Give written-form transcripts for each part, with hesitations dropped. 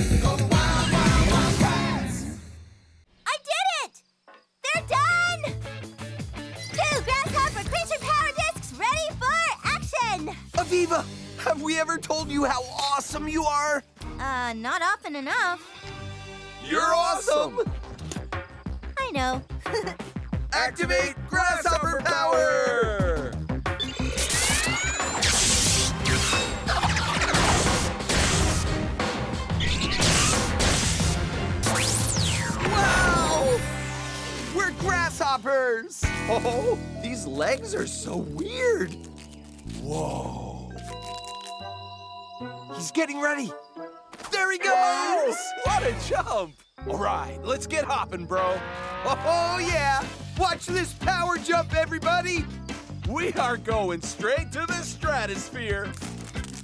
I did it! They're done! 2 Grasshopper Creature Power Discs ready for action! Aviva, have we ever told you how awesome you are? Not often enough. You're awesome! I know. Activate Grasshopper Power! Wow! We're grasshoppers! Oh, these legs are so weird. Whoa. He's getting ready. There he goes! Whoa, what a jump! All right, let's get hopping, bro. Oh, yeah! Watch this power jump, everybody! We are going straight to the stratosphere.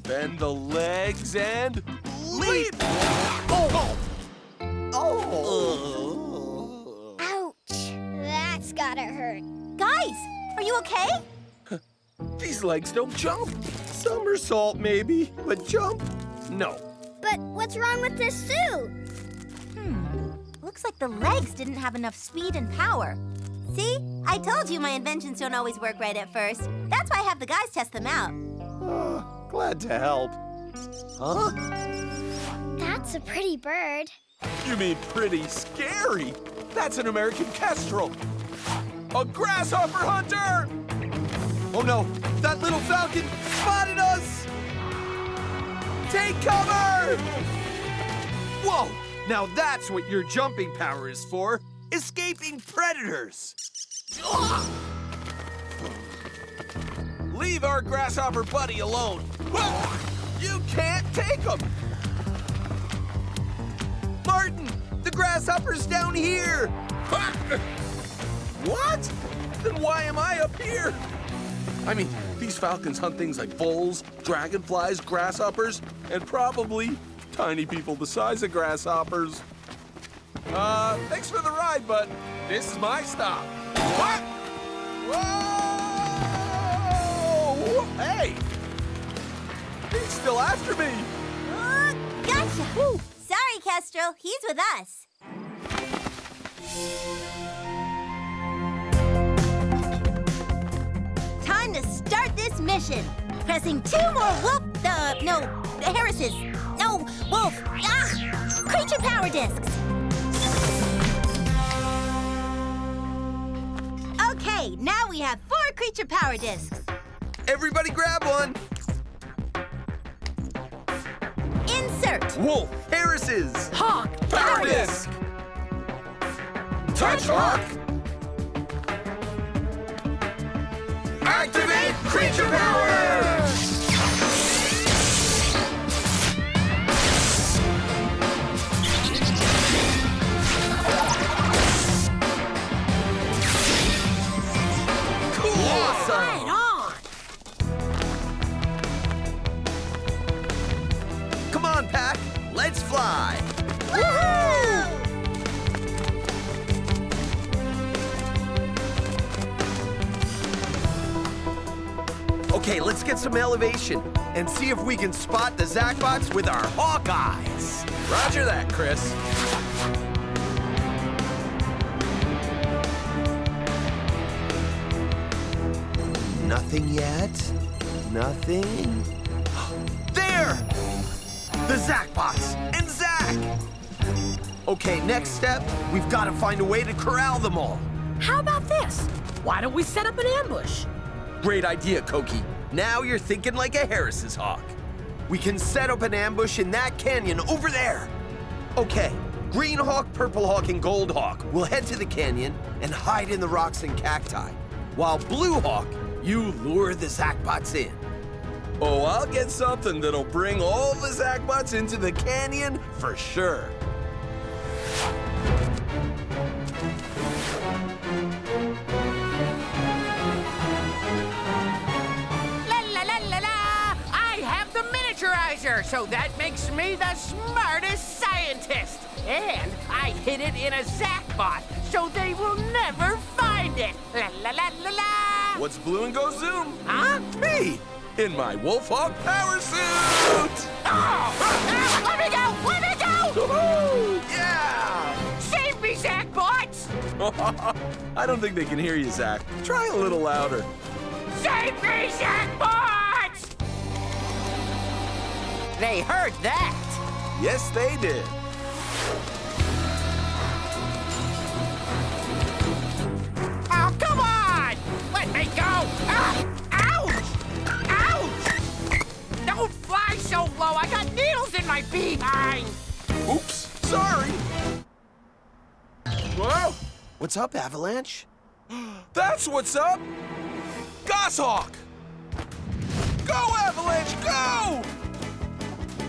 Bend the legs and leap! Oh! Oh! Ouch! That's gotta hurt. Guys, are you okay? These legs don't jump. Somersault, maybe, but jump? No. But what's wrong with this suit? Looks like the legs didn't have enough speed and power. See? I told you my inventions don't always work right at first. That's why I have the guys test them out. Glad to help. Huh? That's a pretty bird. You mean pretty scary? That's an American kestrel. A grasshopper hunter! Oh no, that little falcon spotted us! Take cover! Whoa, now that's what your jumping power is for. Escaping predators. Leave our grasshopper buddy alone. Whoa, you can't take him. Martin, the grasshopper's down here. What? Then why am I up here? I mean, these falcons hunt things like voles, dragonflies, grasshoppers, and probably tiny people the size of grasshoppers. Thanks for the ride, but this is my stop. What? Whoa! Hey! He's still after me. Gotcha! Woo. Sorry, Kestrel. He's with us. Time to start this mission. Pressing 2 more Harrises. No, wolf. Creature power discs. Okay, now we have 4 creature power discs. Everybody grab one. Insert. Wolf, Harris's. Hawk, Power disc. Touch hawk. Activate creature power! Cool! Awesome! Right on! Come on, Pack. Let's fly. Woohoo! Okay, let's get some elevation and see if we can spot the Zachbots with our hawk eyes. Roger that, Chris. Nothing yet. Nothing. There! The Zachbots and Zach! Okay, next step, we've got to find a way to corral them all. How about this? Why don't we set up an ambush? Great idea, Koki. Now you're thinking like a Harris's hawk. We can set up an ambush in that canyon over there. Okay, Green Hawk, Purple Hawk, and Gold Hawk will head to the canyon and hide in the rocks and cacti. While Blue Hawk, you lure the Zachbots in. Oh, I'll get something that'll bring all the Zachbots into the canyon for sure. So that makes me the smartest scientist. And I hid it in a Zachbot, so they will never find it. La la la la la. What's blue and go zoom? Huh? Me, in my Wolf Hawk power suit. Oh! Let me go! Let me go! I don't think they can hear you, Zach. Try a little louder. Save me, Jackpots! They heard that. Yes, they did. Oh, come on! Let me go! Ah! Ouch! Ouch! Don't fly so low! I got needles in my behind! Oops, sorry. Whoa! What's up, Avalanche? That's what's up! Goshawk! Go, Avalanche, go!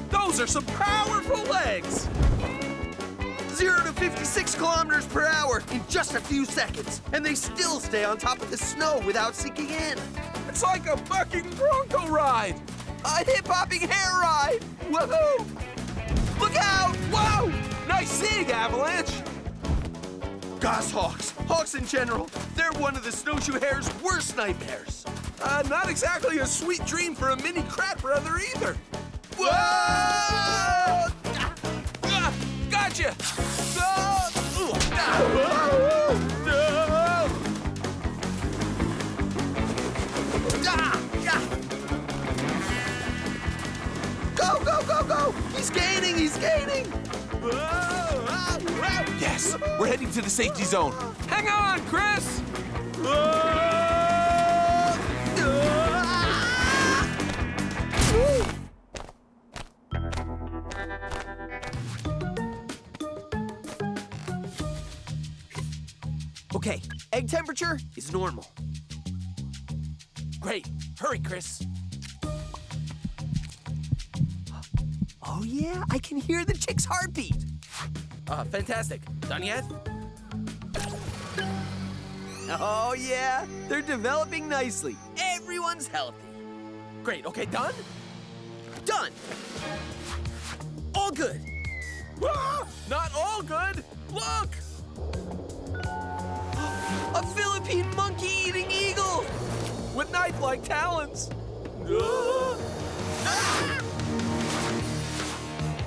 Those are some powerful legs! 0 to 56 kilometers per hour in just a few seconds, and they still stay on top of the snow without sinking in. It's like a bucking bronco ride! A hip-hopping hair ride! Woohoo! Look out! Whoa! Nice seeing, Avalanche! Goshawks, hawks in general, they're one of the snowshoe hare's worst nightmares. Not exactly a sweet dream for a mini Kratt brother either. Whoa! Gotcha! Go, go, go, go! He's gaining, he's gaining! Yes, we're heading to the safety zone. Hang on, Chris! Okay, egg temperature is normal. Great, hurry, Chris. Oh yeah, I can hear the chick's heartbeat. Fantastic. Done yet? Oh yeah, they're developing nicely. Everyone's healthy. Great, okay, done? Done. All good. Ah, not all good. Look! A Philippine monkey-eating eagle with knife-like talons. Ah!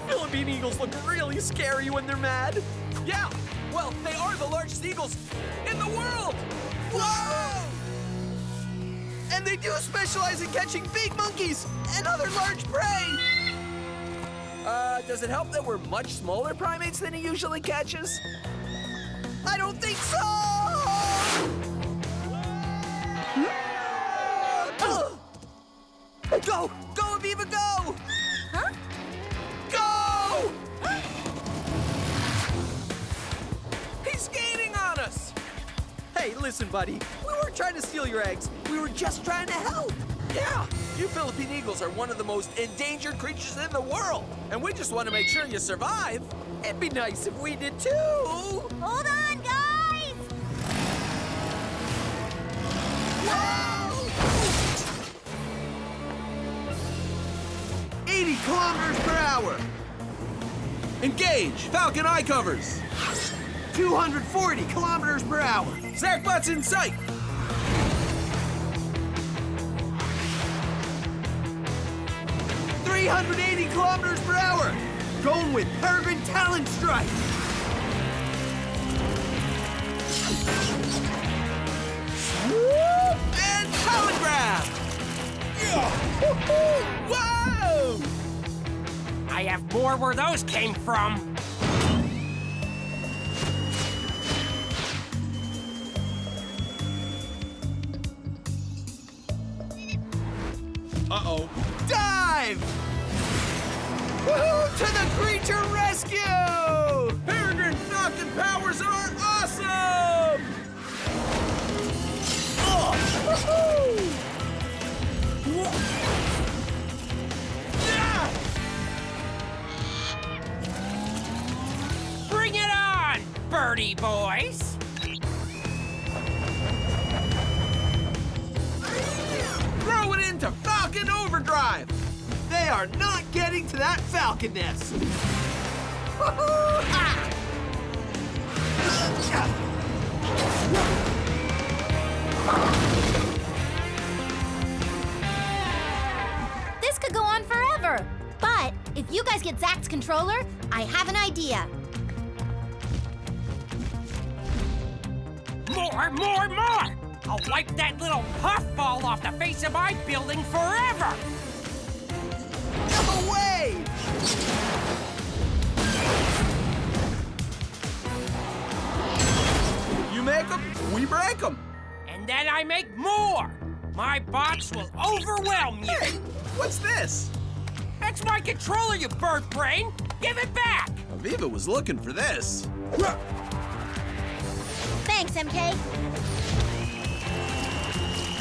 Philippine eagles look really scary when they're mad. Yeah, well, they are the largest eagles in the world. Whoa! And they do specialize in catching big monkeys and other large prey. Does it help that we're much smaller primates than he usually catches? I don't think so! Go! Go, Aviva, go! Huh? Go! He's gaining on us! Hey, listen, buddy. We weren't trying to steal your eggs. We were just trying to help. Yeah, you Philippine eagles are one of the most endangered creatures in the world. And we just want to make sure you survive. It'd be nice if we did too. Hold on, guys! Whoa! 80 kilometers per hour. Engage, Falcon eye covers. 240 kilometers per hour. Zach Butts in sight. 380 kilometers per hour. Going with Peregrine Talon Strike. Swoop and Talon Grab. Yeah. Whoa! I have more where those came from. Uh-oh. Dive! Woohoo! To the creature rescue! Peregrine Falcon powers are awesome! Oh! Woohoo! Yeah! Bring it on, birdie boys! Throw it into Falcon Overdrive! They are not getting to that Falcon nest! Woohoo! Ha! This could go on forever. But if you guys get Zach's controller, I have an idea. More, more, more! I'll wipe that little puffball off the face of my building forever! No way! You make them, we break them. And then I make more! My box will overwhelm you! Hey, what's this? That's my controller, you bird brain! Give it back! Aviva was looking for this. Thanks, MK.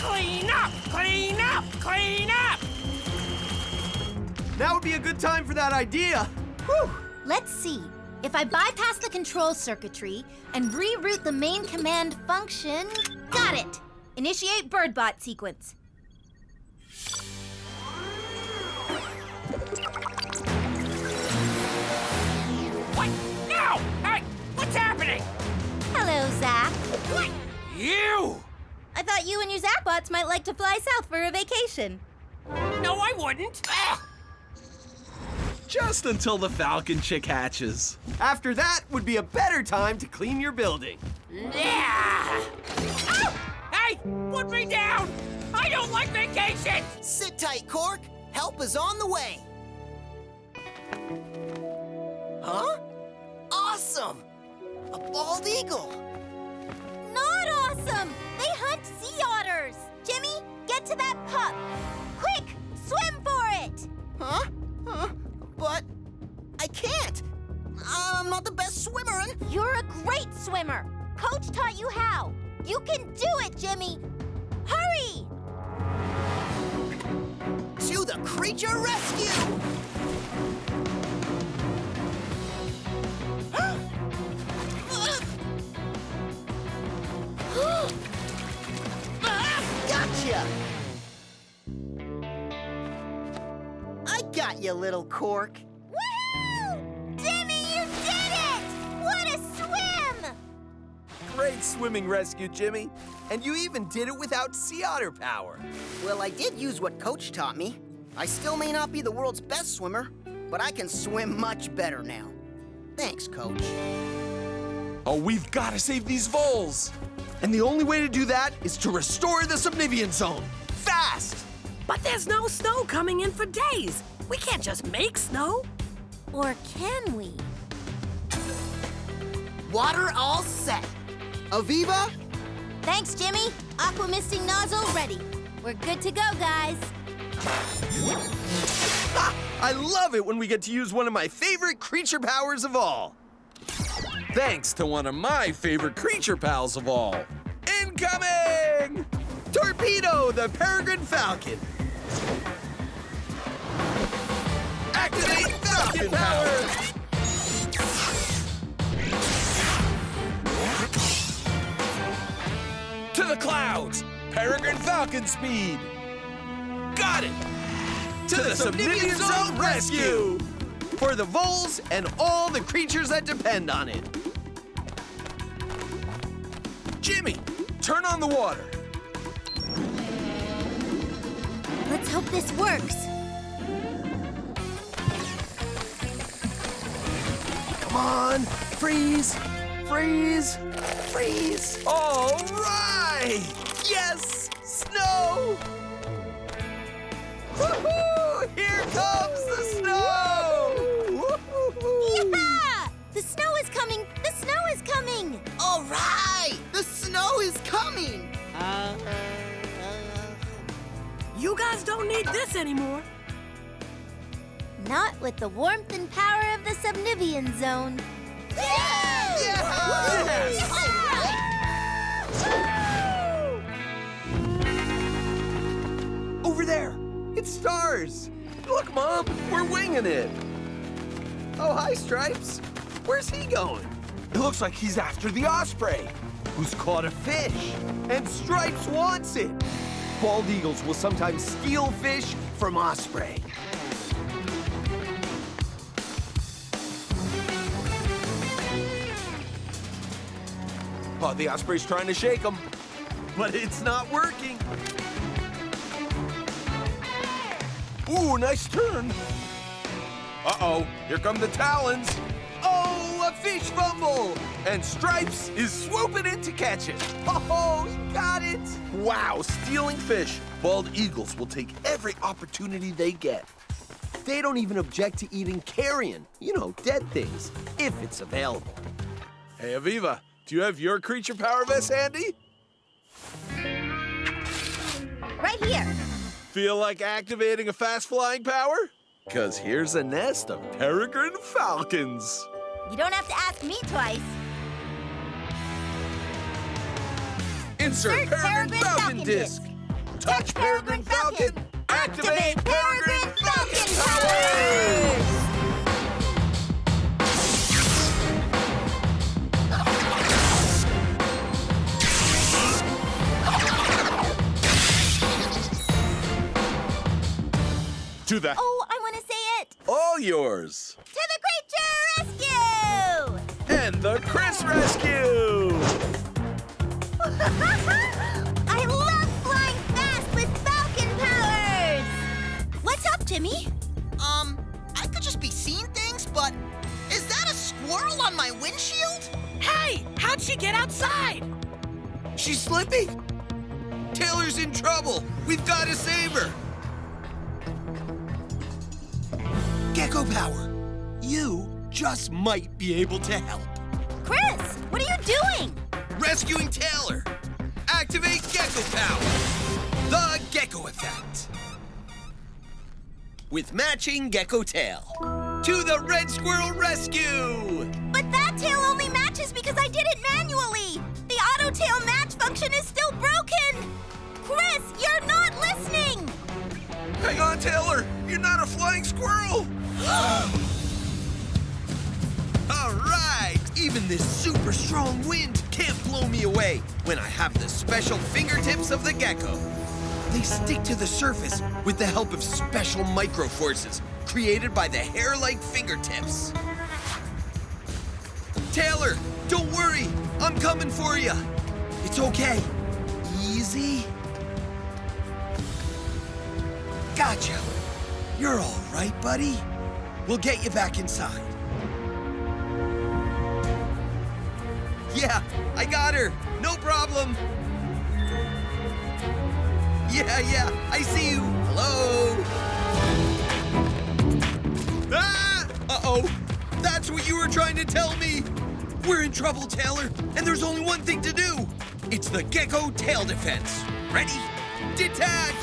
Clean up! Clean up! Clean up! Now would be a good time for that idea. Whew. Let's see. If I bypass the control circuitry and reroute the main command function... Got it! Initiate BirdBot sequence. What? No! Hey, what's happening? Hello, Zach. What? You! I thought you and your Zapbots might like to fly south for a vacation. No, I wouldn't. Ah! Just until the Falcon chick hatches. After that would be a better time to clean your building. Yeah! Ow! Hey, put me down! I don't like vacations! Sit tight, Cork. Help is on the way. Huh? Awesome! A bald eagle. Not awesome! They hunt sea otters! Jimmy, get to that pup! Quick, swim for it! Huh? But I can't. I'm not the best swimmer. You're a great swimmer! Coach taught you how! You can do it, Jimmy! Hurry! To the creature rescue! Gotcha! I got you, little Cork. Woohoo! Jimmy, you did it! What a swim! Great swimming rescue, Jimmy. And you even did it without sea otter power. Well, I did use what Coach taught me. I still may not be the world's best swimmer, but I can swim much better now. Thanks, Coach. Oh, we've got to save these voles. And the only way to do that is to restore the Subnivian Zone. Fast! But there's no snow coming in for days. We can't just make snow. Or can we? Water all set. Aviva? Thanks, Jimmy. Aqua misting nozzle ready. We're good to go, guys. Ha! I love it when we get to use one of my favorite creature powers of all. Thanks to one of my favorite creature pals of all. Incoming! Torpedo the Peregrine Falcon. Activate Falcon power! To the clouds! Peregrine Falcon speed! Got it! To the Subnivian Zone rescue! For the voles and all the creatures that depend on it. Jimmy, turn on the water. Let's hope this works. Come on, freeze, freeze, freeze. All right! Yes, snow! Woohoo! Here comes the snow! Woo-hoo-hoo. Yeah! The snow is coming! The snow is coming! All right! The snow is coming! You guys don't need this anymore. Not with the warmth and power of the Subnivian Zone. Yes! Over there! It's stars! Look, Mom! We're winging it! Oh, hi, Stripes! Where's he going? It looks like he's after the osprey, who's caught a fish, and Stripes wants it! Bald eagles will sometimes steal fish from osprey. Oh, the osprey's trying to shake him, but it's not working. Ooh, nice turn. Uh-oh, here come the talons. Oh, a fish fumble! And Stripes is swooping in to catch it. Oh, he got it. Wow, stealing fish. Bald eagles will take every opportunity they get. They don't even object to eating carrion, dead things, if it's available. Hey, Aviva, do you have your creature power vest handy? Right here. Feel like activating a fast-flying power? Because here's a nest of peregrine falcons. You don't have to ask me twice. Insert peregrine falcon disc. Touch peregrine falcon. Activate peregrine falcon powers! To the... Oh, I want to say it. All yours. To the creature rescue! And the Kratts Rescue! I love flying fast with falcon powers! What's up, Timmy? I could just be seeing things, but is that a squirrel on my windshield? Hey, how'd she get outside? She's slipping. Taylor's in trouble. We've got to save her. Gecko power. You just might be able to help. Chris, what are you doing? Rescuing Taylor. Activate gecko power. The gecko effect. With matching gecko tail. To the red squirrel rescue. But that tail only matches because I did it manually. The auto tail match function is still broken. Chris, you're not listening. Hang on, Taylor. You're not a flying squirrel. All right. Even this super strong wind can't blow me away when I have the special fingertips of the gecko. They stick to the surface with the help of special microforces created by the hair-like fingertips. Taylor, don't worry. I'm coming for you. It's okay. Easy. Gotcha. You're all right, buddy. We'll get you back inside. Yeah, I got her. No problem. Yeah, I see you. Hello? Ah! Uh-oh. That's what you were trying to tell me. We're in trouble, Taylor, and there's only one thing to do. It's the gecko tail defense. Ready? Detach!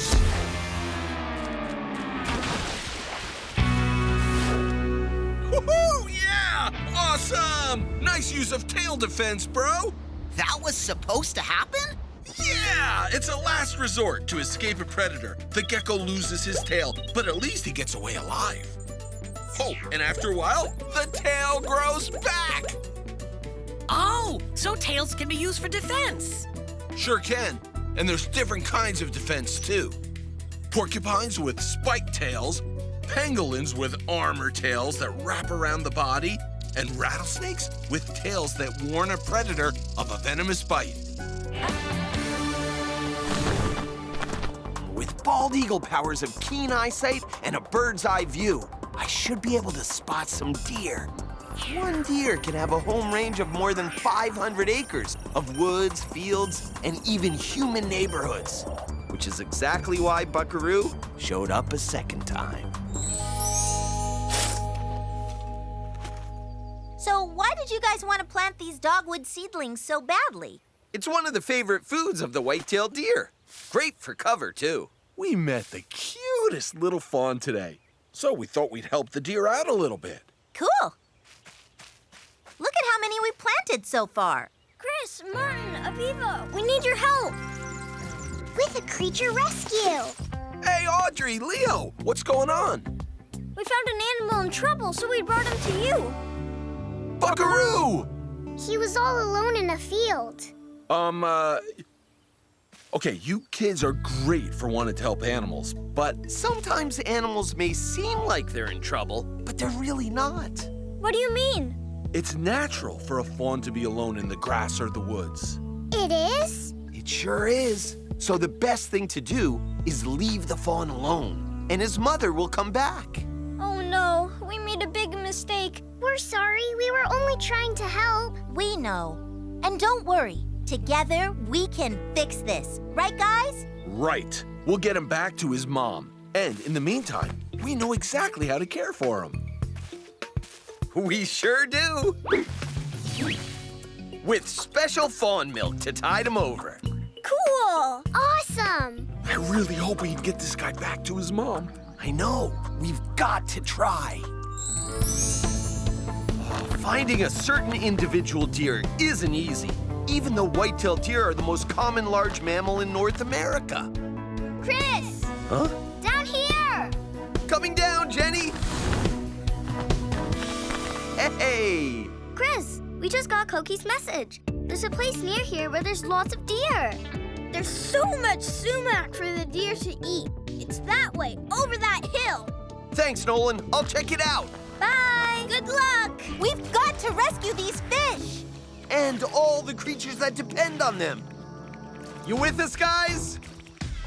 Woohoo! Yeah! Awesome! Nice use of tail defense, bro. That was supposed to happen? Yeah! It's a last resort to escape a predator. The gecko loses his tail, but at least he gets away alive. Oh, and after a while, the tail grows back! Oh, so tails can be used for defense. Sure can. And there's different kinds of defense, too. Porcupines with spiked tails, pangolins with armor tails that wrap around the body, and rattlesnakes with tails that warn a predator of a venomous bite. With bald eagle powers of keen eyesight and a bird's eye view, I should be able to spot some deer. One deer can have a home range of more than 500 acres of woods, fields, and even human neighborhoods, which is exactly why Buckaroo showed up a second time. So why did you guys want to plant these dogwood seedlings so badly? It's one of the favorite foods of the white-tailed deer. Great for cover, too. We met the cutest little fawn today, so we thought we'd help the deer out a little bit. Cool. Look at how many we planted so far. Chris, Martin, Aviva, we need your help. With a creature rescue. Hey, Audrey, Leo, what's going on? We found an animal in trouble, so we brought him to you. Buckaroo! He was all alone in a field. Okay, you kids are great for wanting to help animals, but sometimes animals may seem like they're in trouble, but they're really not. What do you mean? It's natural for a fawn to be alone in the grass or the woods. It is? It sure is. So the best thing to do is leave the fawn alone, and his mother will come back. Oh no, we made a big mistake. We're sorry, we were only trying to help. we know. And don't worry, together we can fix this. Right, guys? Right. We'll get him back to his mom. And in the meantime, we know exactly how to care for him. We sure do. With special fawn milk to tide him over. Cool! Awesome! I really hope we can get this guy back to his mom. I know. We've got to try. Finding a certain individual deer isn't easy, even though white-tailed deer are the most common large mammal in North America. Chris! Huh? Down here! Coming down, Jenny! Hey! Chris, we just got Koki's message. There's a place near here where there's lots of deer. There's so much sumac for the deer to eat. It's that way, over that hill. Thanks, Nolan. I'll check it out. Bye! Good luck! We've got to rescue these fish! And all the creatures that depend on them. You with us, guys?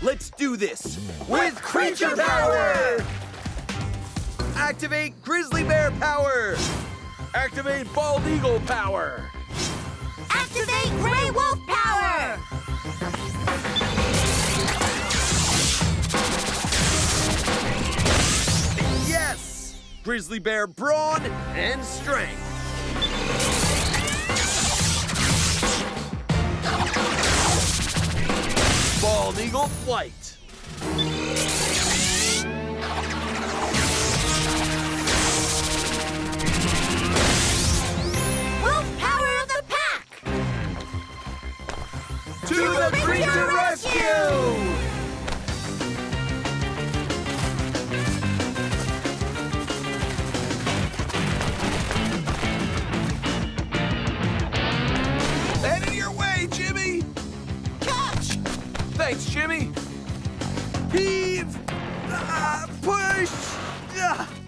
Let's do this with creature power! Activate grizzly bear power! Activate bald eagle power! Activate gray wolf power! Yes! Grizzly bear brawn and strength. Bald eagle flight. Wolf power of the pack! To the creature rescue! Heading your way, Jimmy! Catch! Thanks, Jimmy. Heave! Push!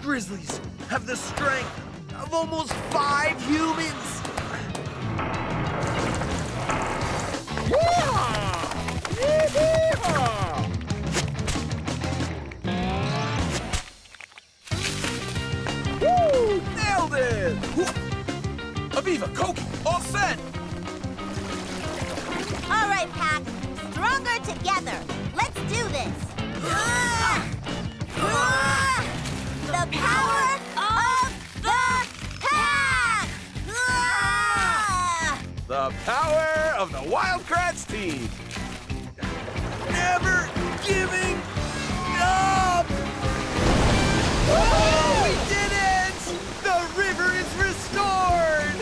Grizzlies have the strength of almost 5 humans. Woo! Nailed it! Aviva, Koki, all set! All right, pack. Stronger together. Let's do this. The power of the pack! The power of the Wild Kratts team. Never giving up! Oh, we did it! The river is restored!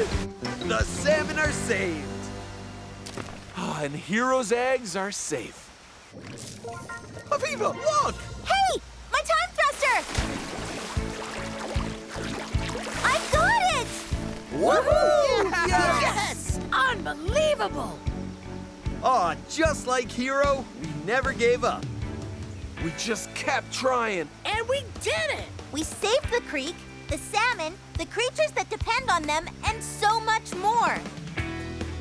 The salmon are saved. Oh, and Hero's eggs are safe. Aviva, look! Hey! My time thruster! I got it! Woohoo! Yes! Unbelievable! Aw, just like Hero, we never gave up. We just kept trying. And we did it! We saved the creek, the salmon, the creatures that depend on them, and so much more.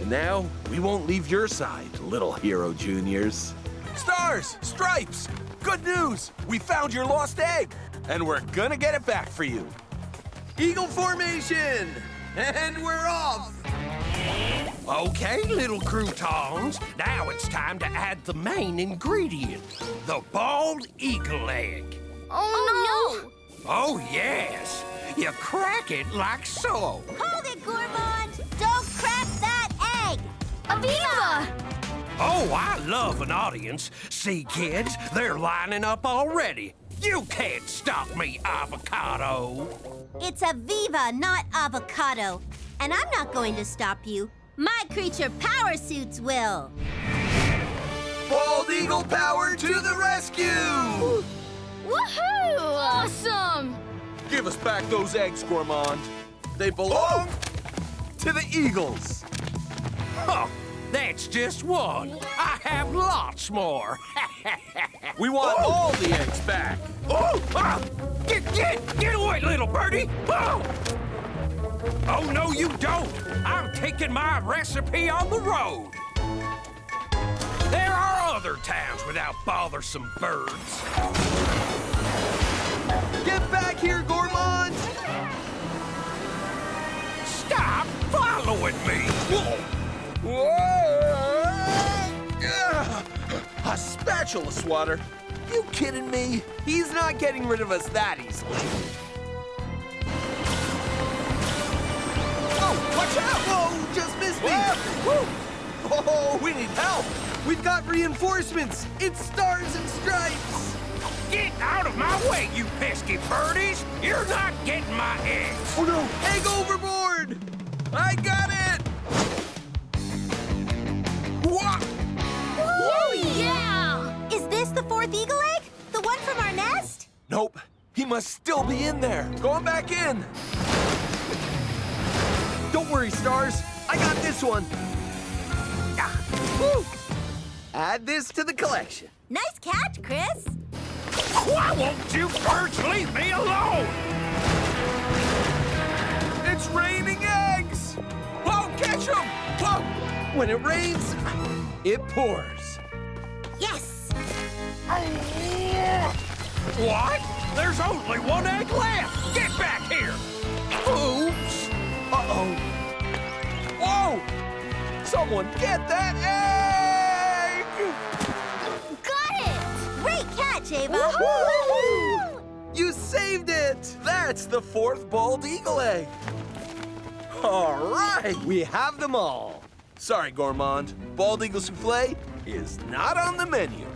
And now, we won't leave your side, little Hero Juniors. Stars, stripes, good news! We found your lost egg, and we're gonna get it back for you. Eagle formation! And we're off! Okay, little croutons, now it's time to add the main ingredient, the bald eagle egg. Oh, no! Oh, yes. You crack it like so. Hold it, Gourmand! Don't crack that egg! Aviva! Oh, I love an audience. See, kids, they're lining up already. You can't stop me, avocado. It's Aviva, not avocado. And I'm not going to stop you. My creature power suits will. Bald eagle power to the rescue! Woohoo! Awesome! Give us back those eggs, Gourmand. They belong to the eagles. Oh, that's just one. I have lots more. We want all the eggs back. Oh, get away, little birdie. Oh. Oh, no, you don't. I'm taking my recipe on the road. There are other towns without bothersome birds. Get back here, Gourmand! Stop! Follow following me. A spatula swatter? You kidding me? He's not getting rid of us that easily. Oh, watch out! Whoa, just missed me! Oh, we need help! We've got reinforcements! It's stars and stripes! Get out of my way, you pesky birdies! You're not getting my eggs! Oh no! Egg overboard! I got it! Whoa! Woo, yeah! Is this the fourth eagle egg? The one from our nest? Nope. He must still be in there. Going back in. Don't worry, Stars. I got this one. Woo. Add this to the collection. Nice catch, Chris. Why won't you birds leave me alone? It's raining eggs! Whoa, catch them! Whoa! When it rains, it pours. Yes! What? There's only one egg left! Get back here! Oops! Uh-oh. Whoa! Someone get that egg! Got it! Great catch, Ava! Woo-hoo! You saved it! That's the fourth bald eagle egg. All right, we have them all. Sorry, Gourmand. Bald eagle souffle is not on the menu.